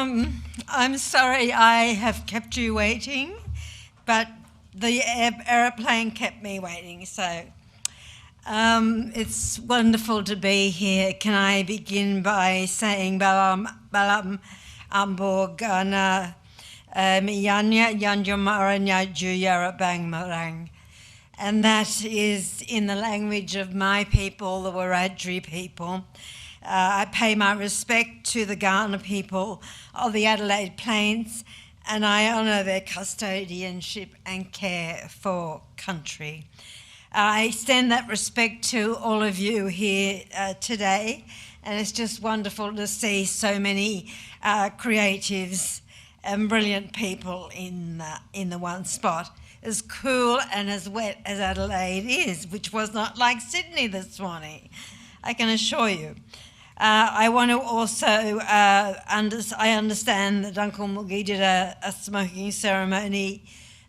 I'm sorry I have kept you waiting, but the aeroplane kept me waiting, so it's wonderful to be here. Can I begin by saying Balam Amborg na Miyanya Yanjamaranya Juyara Bang Marang. And that is in the language of my people, the Wiradjuri people. I pay my respect to the Kaurna people of the Adelaide Plains, and I honour their custodianship and care for country. I extend that respect to all of you here today, and it's just wonderful to see so many creatives and brilliant people in the one spot. As cool and as wet as Adelaide is, which was not like Sydney this morning, I can assure you. I want to also, I understand that Uncle Moogie did a smoking ceremony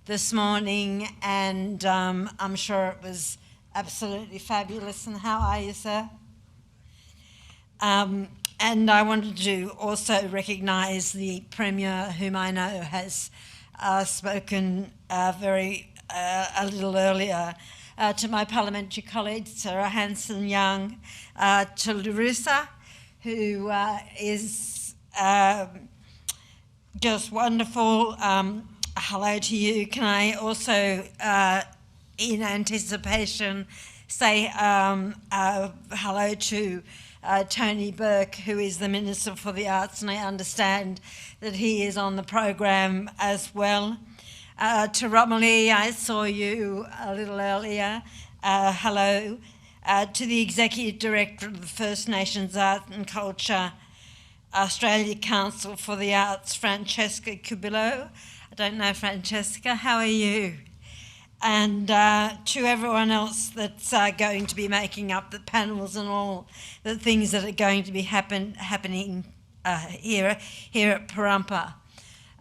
this morning, and I'm sure it was absolutely fabulous. And how are you, sir? And I wanted to also recognise the Premier, whom I know has spoken a little earlier, to my parliamentary colleague, Sarah Hanson-Young, to Larissa, who is just wonderful. Hello to you. Can I also, in anticipation, say hello to Tony Burke, who is the Minister for the Arts, and I understand that he is on the program as well. To Romilly, I saw you a little earlier. Hello. To the Executive Director of the First Nations Art and Culture Australia Council for the Arts, Francesca Cubillo. I don't know Francesca, how are you? And to everyone else that's going to be making up the panels and all the things that are going to be happening here at Parumpa.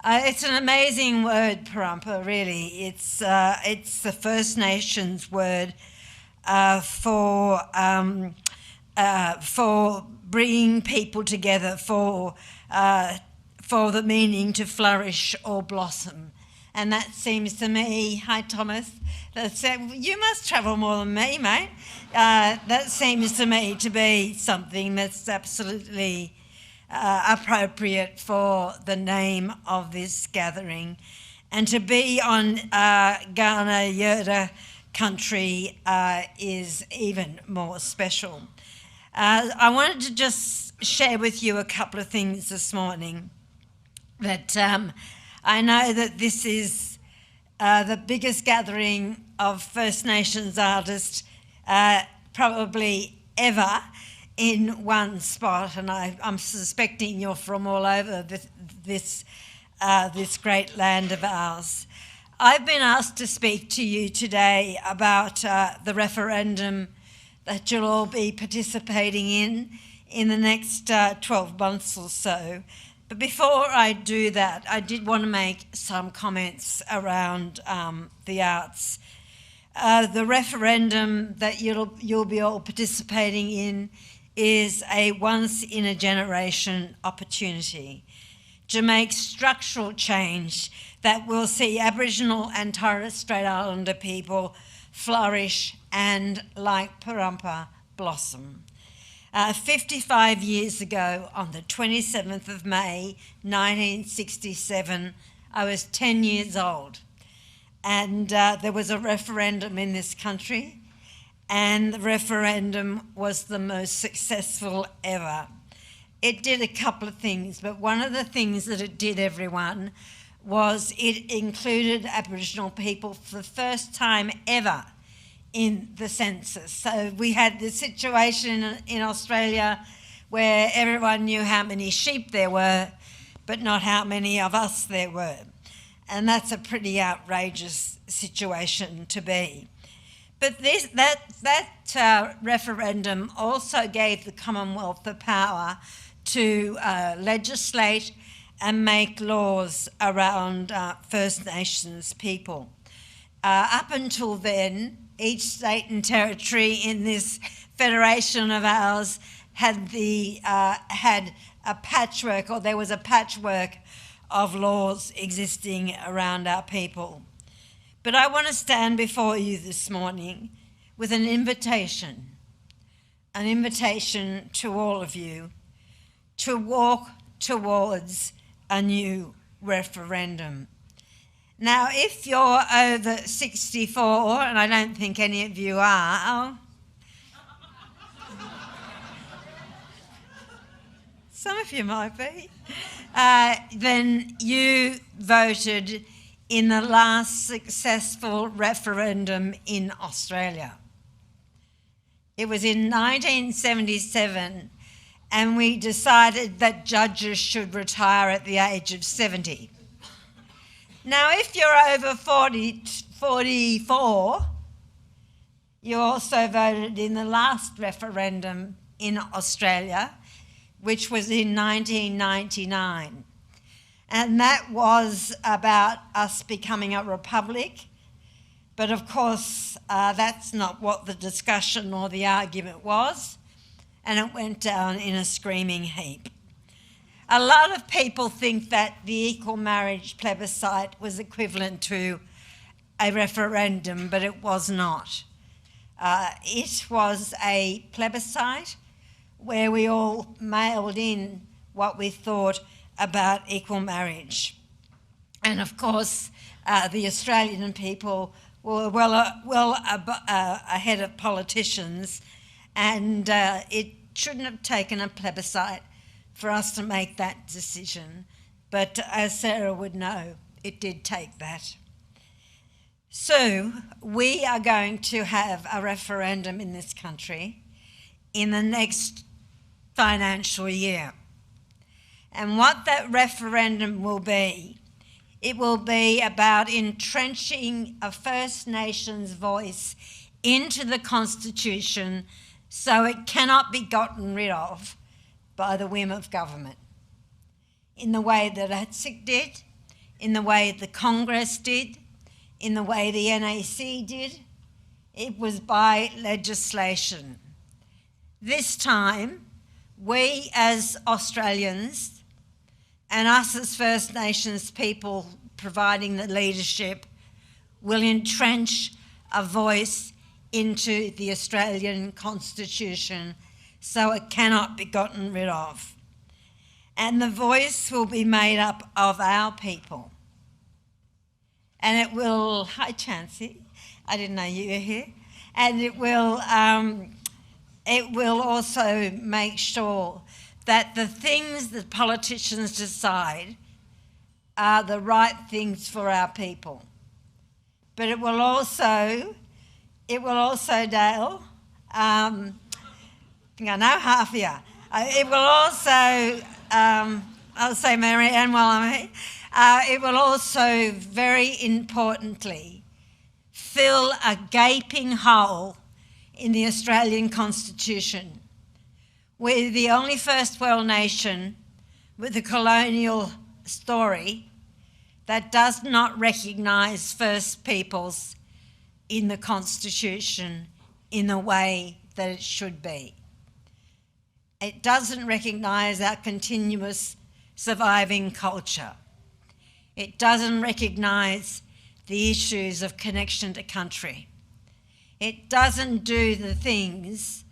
It's an amazing word, Parumpa, really. It's the First Nations word for bringing people together, for the meaning to flourish or blossom. And that seems to me, hi Thomas, you must travel more than me, mate. That seems to me to be something that's absolutely appropriate for the name of this gathering. And to be on Kaurna Yurta country is even more special. I wanted to just share with you a couple of things this morning. That I know that this is the biggest gathering of First Nations artists probably ever in one spot, and I'm suspecting you're from all over this great land of ours. I've been asked to speak to you today about the referendum that you'll all be participating in the next 12 months or so. But before I do that, I did want to make some comments around the arts. The referendum that you'll be all participating in is a once-in-a-generation opportunity to make structural change that will see Aboriginal and Torres Strait Islander people flourish and, like Parumpa, blossom. 55 years ago, on the 27th of May, 1967, I was 10 years old, and there was a referendum in this country, and the referendum was the most successful ever. It did a couple of things, but one of the things that it did, everyone, was it included Aboriginal people for the first time ever in the census. So we had this situation in Australia where everyone knew how many sheep there were, but not how many of us there were. And that's a pretty outrageous situation to be. But that referendum also gave the Commonwealth the power to legislate and make laws around First Nations people. Up until then, each state and territory in this federation of ours had a patchwork, or there was a patchwork of laws existing around our people. But I want to stand before you this morning with an invitation to all of you to walk towards a new referendum. Now, if you're over 64, and I don't think any of you are, some of you might be, then you voted in the last successful referendum in Australia. It was in 1977, and we decided that judges should retire at the age of 70. Now, if you're over 44, you also voted in the last referendum in Australia, which was in 1999. And that was about us becoming a republic. But of course, that's not what the discussion or the argument was. And it went down in a screaming heap. A lot of people think that the equal marriage plebiscite was equivalent to a referendum, but it was not. It was a plebiscite where we all mailed in what we thought about equal marriage. And of course, the Australian people were well ahead of politicians, and it shouldn't have taken a plebiscite for us to make that decision. But as Sarah would know, it did take that. So we are going to have a referendum in this country in the next financial year. And what that referendum will be, it will be about entrenching a First Nations voice into the Constitution so it cannot be gotten rid of by the whim of government, in the way that ATSIC did, in the way the Congress did, in the way the NAC did. It was by legislation. This time, we as Australians and us as First Nations people providing the leadership will entrench a voice into the Australian Constitution so it cannot be gotten rid of. And the voice will be made up of our people. And it will, hi Chancey, I didn't know you were here. And it will also make sure that the things that politicians decide are the right things for our people. But it will also, Dale, I think I know half of you. It will also, I'll say Mary Ann while I'm here, it will also, very importantly, fill a gaping hole in the Australian Constitution. We're the only first world nation with a colonial story that does not recognise First Peoples in the Constitution in the way that it should be. It doesn't recognise our continuous surviving culture. It doesn't recognise the issues of connection to country. It doesn't do the things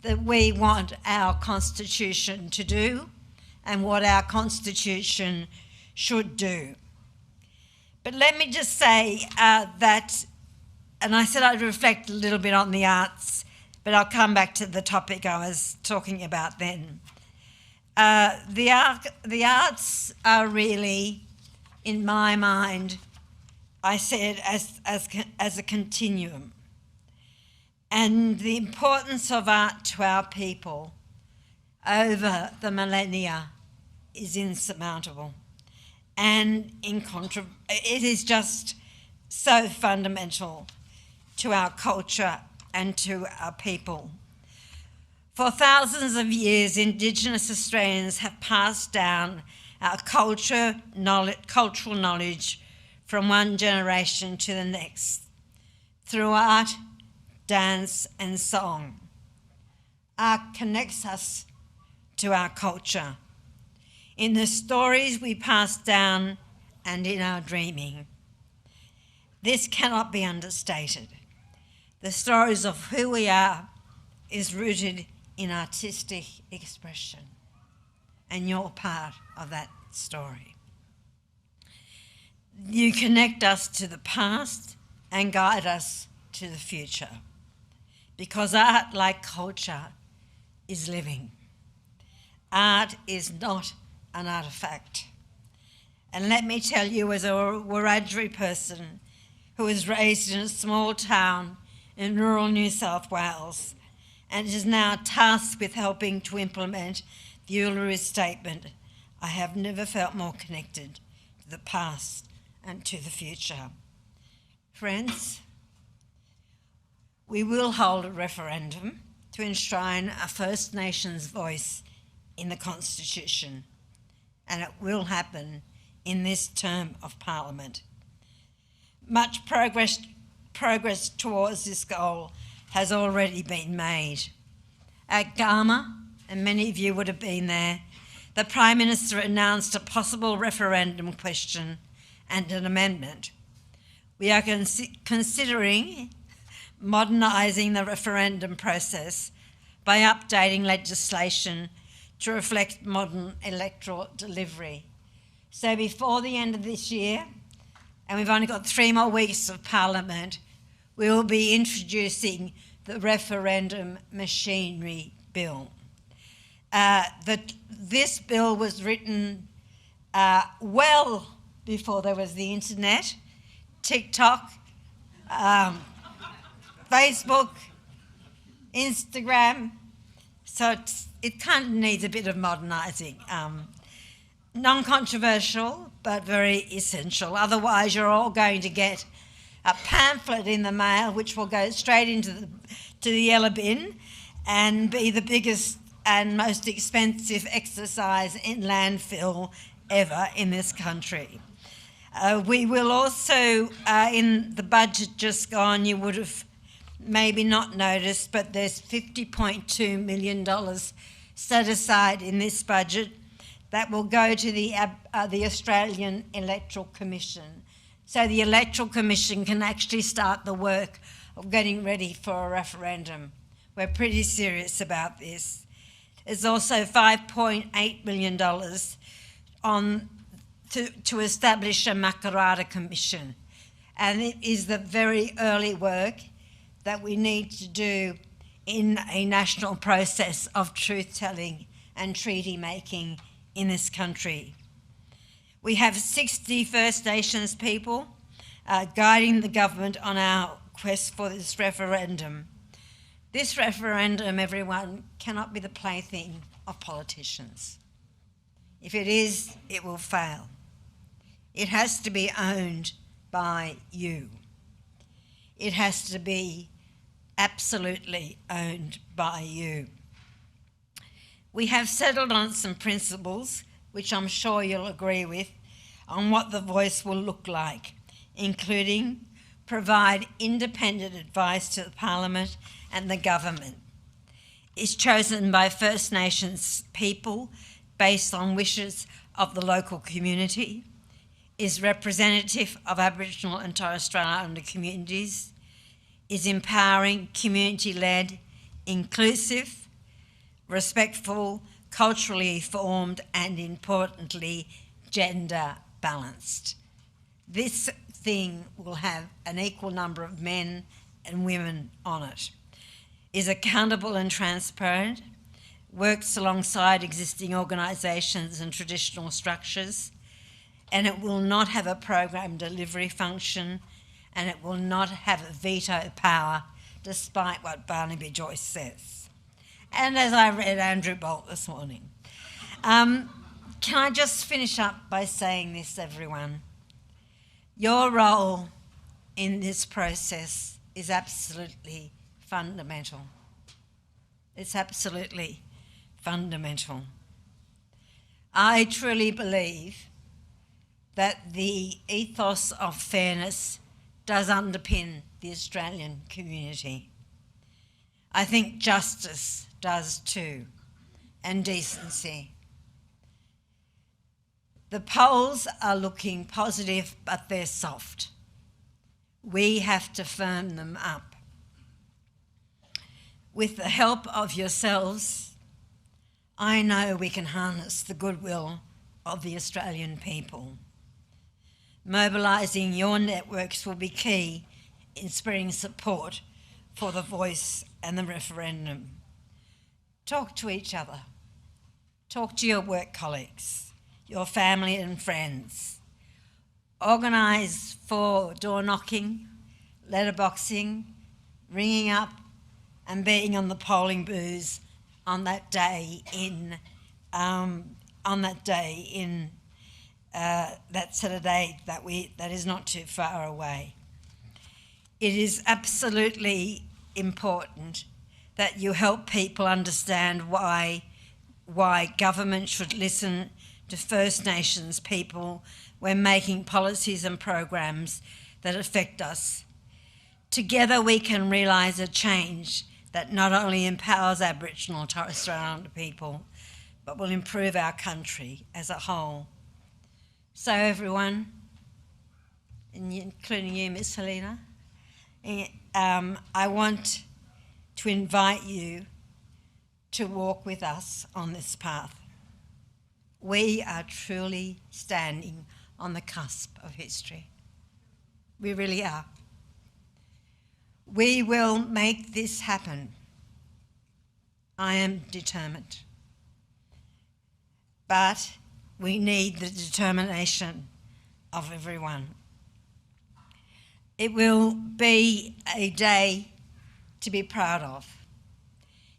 that we want our Constitution to do and what our Constitution should do. But let me just say that, and I said I'd reflect a little bit on the arts, but I'll come back to the topic I was talking about then. The arts are really, in my mind, I said as a continuum. And the importance of art to our people over the millennia is insurmountable. And it is just so fundamental to our culture and to our people. For thousands of years, Indigenous Australians have passed down our cultural knowledge from one generation to the next through art, dance and song. Art connects us to our culture, in the stories we pass down and in our dreaming. This cannot be understated. The stories of who we are is rooted in artistic expression, and you're part of that story. You connect us to the past and guide us to the future, because art, like culture, is living. Art is not an artefact. And let me tell you, as a Wiradjuri person who was raised in a small town in rural New South Wales and is now tasked with helping to implement the Uluru Statement, I have never felt more connected to the past and to the future. Friends, we will hold a referendum to enshrine a First Nations voice in the Constitution, and it will happen in this term of Parliament. Much progress towards this goal has already been made. At Gama, and many of you would have been there, the Prime Minister announced a possible referendum question and an amendment. We are considering modernising the referendum process by updating legislation to reflect modern electoral delivery. So before the end of this year, and we've only got 3 more weeks of Parliament, we will be introducing the referendum machinery bill. This bill was written well before there was the internet, TikTok, Facebook, Instagram, so it kind of needs a bit of modernising. Non-controversial, but very essential. Otherwise, you're all going to get a pamphlet in the mail which will go straight into the yellow bin and be the biggest and most expensive exercise in landfill ever in this country. We will also, in the budget just gone, you would have maybe not noticed, but there's $50.2 million set aside in this budget that will go to the Australian Electoral Commission. So the Electoral Commission can actually start the work of getting ready for a referendum. We're pretty serious about this. There's also $5.8 million to establish a Makarrata Commission. And it is the very early work that we need to do in a national process of truth-telling and treaty making in this country. We have 60 First Nations people guiding the government on our quest for this referendum. This referendum, everyone, cannot be the plaything of politicians. If it is, it will fail. It has to be owned by you. It has to be absolutely owned by you. We have settled on some principles, which I'm sure you'll agree with, on what the voice will look like, including provide independent advice to the Parliament and the government. It's chosen by First Nations people based on wishes of the local community, is representative of Aboriginal and Torres Strait Islander communities, is empowering, community-led, inclusive, respectful, culturally formed, and importantly, gender balanced. This thing will have an equal number of men and women on it, is accountable and transparent, works alongside existing organisations and traditional structures, and it will not have a program delivery function, and it will not have a veto power, despite what Barnaby Joyce says. And as I read Andrew Bolt this morning. Can I just finish up by saying this, everyone? Your role in this process is absolutely fundamental. It's absolutely fundamental. I truly believe that the ethos of fairness does underpin the Australian community. I think justice does too, and decency. The polls are looking positive, but they're soft. We have to firm them up. With the help of yourselves, I know we can harness the goodwill of the Australian people. Mobilising your networks will be key in spreading support for the voice and the referendum. Talk to each other. Talk to your work colleagues, your family and friends. Organise for door knocking, letterboxing, ringing up and being on the polling booths on that day in that Saturday that is not too far away. It is absolutely important that you help people understand why government should listen to First Nations people when making policies and programs that affect us. Together we can realise a change that not only empowers Aboriginal and Torres Strait Islander people, but will improve our country as a whole. So everyone, including you, Miss Helena, I want to invite you to walk with us on this path. We are truly standing on the cusp of history. We really are. We will make this happen. I am determined. But we need the determination of everyone. It will be a day to be proud of.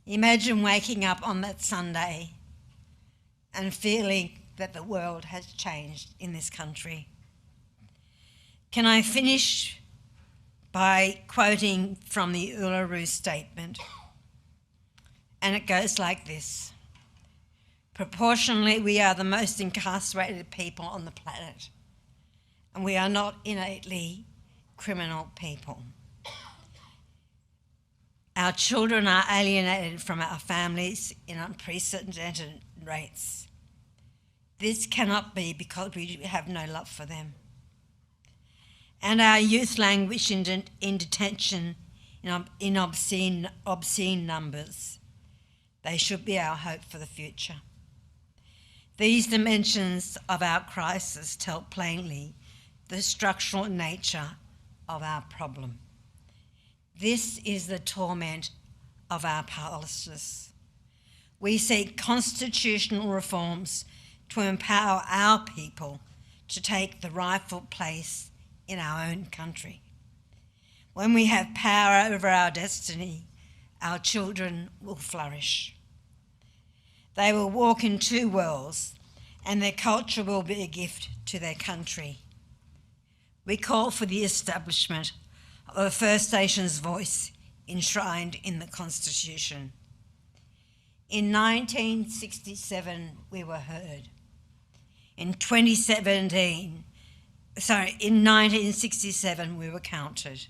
Imagine waking up on that Sunday and feeling that the world has changed in this country. Can I finish by quoting from the Uluru Statement? And it goes like this. Proportionally, we are the most incarcerated people on the planet, and we are not innately criminal people. Our children are alienated from our families in unprecedented rates. This cannot be because we have no love for them. And our youth languish in detention in obscene numbers. They should be our hope for the future. These dimensions of our crisis tell plainly the structural nature of our problem. This is the torment of our powerlessness. We seek constitutional reforms to empower our people to take the rightful place in our own country. When we have power over our destiny, our children will flourish. They will walk in two worlds, and their culture will be a gift to their country. We call for the establishment of a First Nations voice enshrined in the Constitution. In 1967, we were heard. In 1967, we were counted.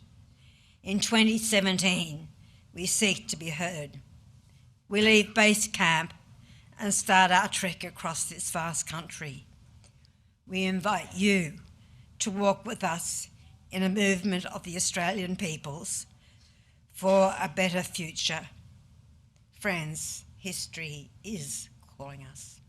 In 2017, we seek to be heard. We leave base camp and start our trek across this vast country. We invite you to walk with us in a movement of the Australian peoples for a better future. Friends, history is calling us.